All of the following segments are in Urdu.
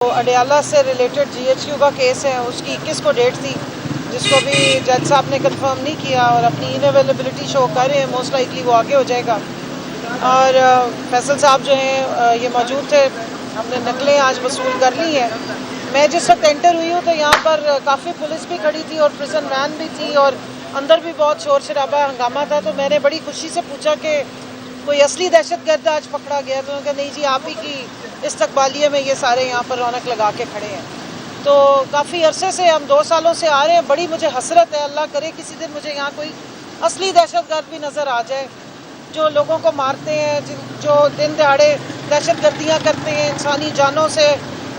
اڈیالہ سے ریلیٹڈ GHQ کا کیس ہے، اس کی 21 کو ڈیٹ تھی، جس کو بھی جج صاحب نے کنفرم نہیں کیا اور اپنی ان اویلیبلٹی شو کر رہے ہیں. موسٹ لائکلی وہ آگے ہو جائے گا. اور فیصل صاحب جو ہیں یہ موجود تھے، ہم نے نقلیں آج وصول کر لی ہیں. میں جس وقت انٹر ہوئی ہوں تو یہاں پر کافی پولیس بھی کھڑی تھی اور پریزن وین بھی تھی اور اندر بھی بہت شور شرابہ ہنگامہ تھا. تو میں نے بڑی خوشی سے پوچھا کہ کوئی اصلی دہشت گرد آج پکڑا گیا؟ تو انہوں نے کہا نہیں جی، آپ ہی کی استقبالیے میں یہ سارے یہاں پر رونق لگا کے کھڑے ہیں. تو کافی عرصے سے، ہم 2 سالوں سے آ رہے ہیں. بڑی مجھے حسرت ہے، اللہ کرے کسی دن مجھے یہاں کوئی اصلی دہشت گرد بھی نظر آ جائے جو لوگوں کو مارتے ہیں، جو دن دہاڑے دہشت گردیاں کرتے ہیں انسانی جانوں سے،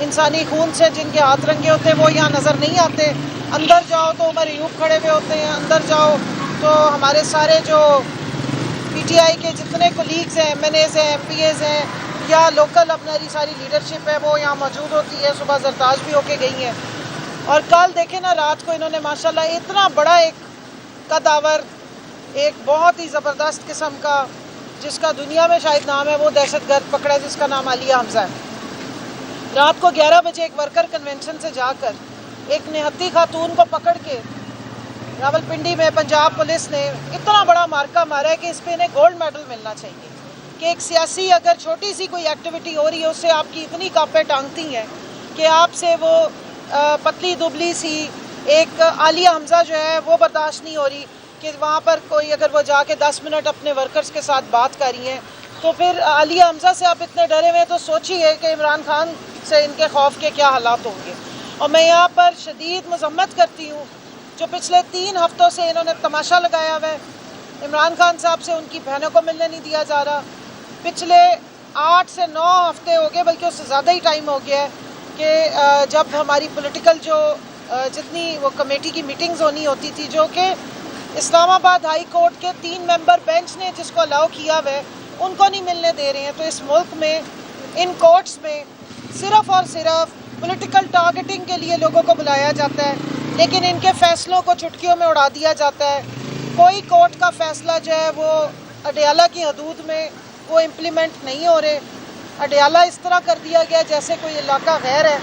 انسانی خون سے، جن کے ہاتھ رنگے ہوتے ہیں، وہ یہاں نظر نہیں آتے. اندر جاؤ تو عمر ایوب کھڑے ہوئے ہوتے ہیں، اندر جاؤ تو ہمارے سارے جو PTI کے جتنے کولیگز ہیں، MNAs ہیں، MPAs ہیں یا لوکل اپنی ساری لیڈرشپ ہے، وہ یہاں موجود ہوتی ہے. صبح زرتاج بھی ہو کے گئی ہیں. اور کل دیکھیں نا، رات کو انہوں نے ماشاءاللہ اتنا بڑا ایک قدآور، ایک بہت ہی زبردست قسم کا، جس کا دنیا میں شاید نام ہے، وہ دہشت گرد پکڑا ہے جس کا نام عالیہ حمزہ ہے. رات کو 11 بجے ایک ورکر کنونشن سے جا کر ایک نہتی خاتون کو پکڑ کے راولپنڈی میں پنجاب پولیس نے اتنا بڑا مارکا مارا ہے کہ اس پہ انہیں گولڈ میڈل ملنا چاہیے. کہ ایک سیاسی اگر چھوٹی سی کوئی ایکٹیویٹی ہو رہی ہے، اس سے آپ کی اتنی کاپیں ٹانگتی ہیں کہ آپ سے وہ پتلی دبلی سی ایک عالیہ حمزہ جو ہے وہ برداشت نہیں ہو رہی کہ وہاں پر کوئی اگر وہ جا کے 10 منٹ اپنے ورکرز کے ساتھ بات کر رہی ہیں، تو پھر عالیہ حمزہ سے آپ اتنے ڈرے ہوئے تو سوچیے کہ عمران خان سے ان کے خوف کے کیا حالات ہوں گے. اور میں یہاں پر شدید مذمت کرتی ہوں جو پچھلے 3 ہفتوں سے انہوں نے تماشا لگایا ہوا ہے. عمران خان صاحب سے ان کی بہنوں کو ملنے نہیں دیا جا رہا. پچھلے 8 سے 9 ہفتے ہو گئے، بلکہ اس سے زیادہ ہی ٹائم ہو گیا ہے کہ جب ہماری پولیٹیکل جو جتنی وہ کمیٹی کی میٹنگز ہونی ہوتی تھی، جو کہ اسلام آباد ہائی کورٹ کے 3 ممبر بینچ نے جس کو الاؤ کیا ہوا ہے، ان کو نہیں ملنے دے رہے ہیں. تو اس ملک میں ان کورٹس میں صرف اور صرف پولیٹیکل ٹارگیٹنگ کے لیے لوگوں کو بلایا جاتا ہے، لیکن ان کے فیصلوں کو چٹکیوں میں اڑا دیا جاتا ہے. کوئی کورٹ کا فیصلہ جو ہے وہ اڈیالہ کی حدود میں وہ امپلیمنٹ نہیں ہو رہے. اڈیالہ اس طرح کر دیا گیا جیسے کوئی علاقہ غیر ہے،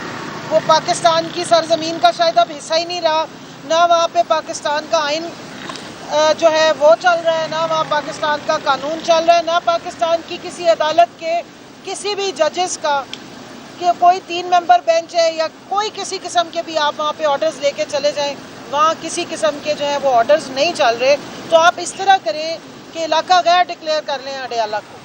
وہ پاکستان کی سرزمین کا شاید اب حصہ ہی نہیں رہا. نہ وہاں پہ پاکستان کا آئین جو ہے وہ چل رہا ہے، نہ وہاں پاکستان کا قانون چل رہا ہے، نہ پاکستان کی کسی عدالت کے کسی بھی ججز کا، کہ کوئی 3 ممبر بینچ ہے یا کوئی کسی قسم کے بھی آپ وہاں پہ آرڈرز لے کے چلے جائیں، وہاں کسی قسم کے جو ہیں وہ آرڈرز نہیں چل رہے. تو آپ اس طرح کریں کہ علاقہ غیر ڈکلیئر کر لیں اڈیالہ کو.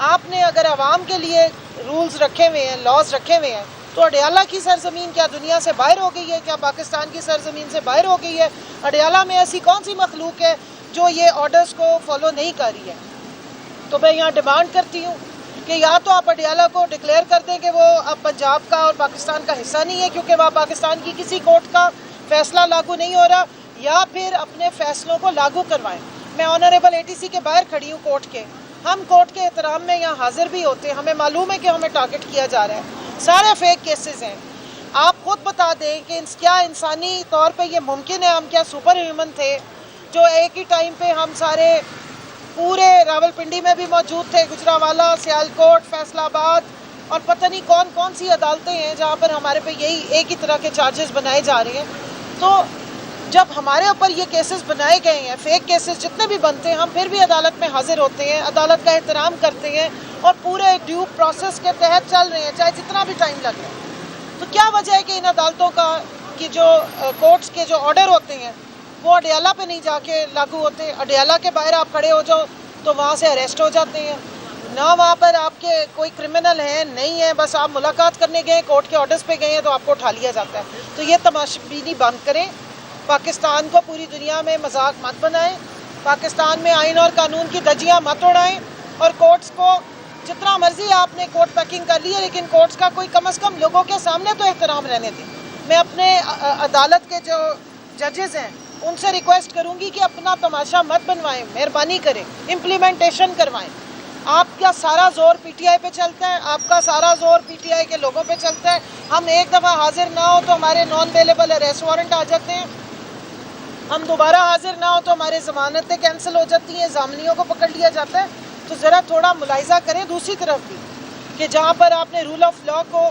آپ نے اگر عوام کے لیے رولز رکھے ہوئے ہیں، لاز رکھے ہوئے ہیں، تو اڈیالہ کی سرزمین کیا دنیا سے باہر ہو گئی ہے؟ کیا پاکستان کی سرزمین سے باہر ہو گئی ہے؟ اڈیالہ میں ایسی کون سی مخلوق ہے جو یہ آرڈرز کو فالو نہیں کر رہی ہے؟ تو میں یہاں ڈیمانڈ کرتی ہوں کہ یا تو آپ اڈیالہ کو ڈکلیئر کر دیں کہ وہ اب پنجاب کا اور پاکستان کا حصہ نہیں ہے کیونکہ وہاں پاکستان کی کسی کورٹ کا فیصلہ لاگو نہیں ہو رہا، یا پھر اپنے فیصلوں کو لاگو کروائیں. میں آنریبل ATC کے باہر کھڑی ہوں کورٹ کے. ہم کورٹ کے احترام میں یہاں حاضر بھی ہوتے ہیں، ہمیں معلوم ہے کہ ہمیں ٹارگٹ کیا جا رہا ہے. سارے فیک کیسز ہیں. آپ خود بتا دیں کہ کیا انسانی طور پہ یہ ممکن ہے؟ ہم کیا سپر ہیومن تھے جو ایک ہی ٹائم پہ ہم سارے پورے راولپنڈی میں بھی موجود تھے، گجرانوالہ، سیالکوٹ، فیصل آباد اور پتہ نہیں کون کون سی عدالتیں ہیں جہاں پر ہمارے پہ یہی ایک ہی طرح کے چارجز بنائے جا رہے ہیں. تو جب ہمارے اوپر یہ کیسز بنائے گئے ہیں، فیک کیسز جتنے بھی بنتے ہیں، ہم پھر بھی عدالت میں حاضر ہوتے ہیں، عدالت کا احترام کرتے ہیں اور پورے ڈیو پروسیس کے تحت چل رہے ہیں، چاہے جتنا بھی ٹائم لگے. تو کیا وجہ ہے کہ ان عدالتوں کا کی جو کورٹس کے جو آرڈر ہوتے ہیں وہ اڈیالہ پہ نہیں جا کے لاگو ہوتے؟ اڈیالہ کے باہر آپ کھڑے ہو جاؤ تو وہاں سے اریسٹ ہو جاتے ہیں. نہ وہاں پر آپ کے کوئی کرمنل ہیں نہیں ہیں، بس آپ ملاقات کرنے گئے، کورٹ کے آرڈرز پہ گئے ہیں تو آپ کو اٹھا لیا جاتا ہے. تو یہ تماشبینی بند کریں. پاکستان کو پوری دنیا میں مذاق مت بنائیں. پاکستان میں آئین اور قانون کی دھجیاں مت اڑائیں. اور کورٹس کو جتنا مرضی آپ نے کورٹ پیکنگ کر لی ہے، لیکن کورٹس کا کوئی کم از کم لوگوں کے سامنے تو احترام رہنے دیں. میں اپنے عدالت کے جو ججز ہیں ان سے ریکویسٹ کروں گی کہ اپنا تماشا مت بنوائیں، مہربانی کریں، امپلیمنٹیشن کروائیں. آپ کا سارا زور PTI پہ چلتا ہے، آپ کا سارا زور PTI کے لوگوں پہ چلتا ہے. ہم ایک دفعہ حاضر نہ ہو تو ہمارے نان اویلیبل اریسٹ وارنٹ آ جاتے ہیں، ہم دوبارہ حاضر نہ ہو تو ہمارے ضمانتیں کینسل ہو جاتی ہیں، ضامنیوں کو پکڑ لیا جاتا ہے. تو ذرا تھوڑا ملاحظہ کریں دوسری طرف بھی کہ جہاں پر آپ نے رول آف لا کو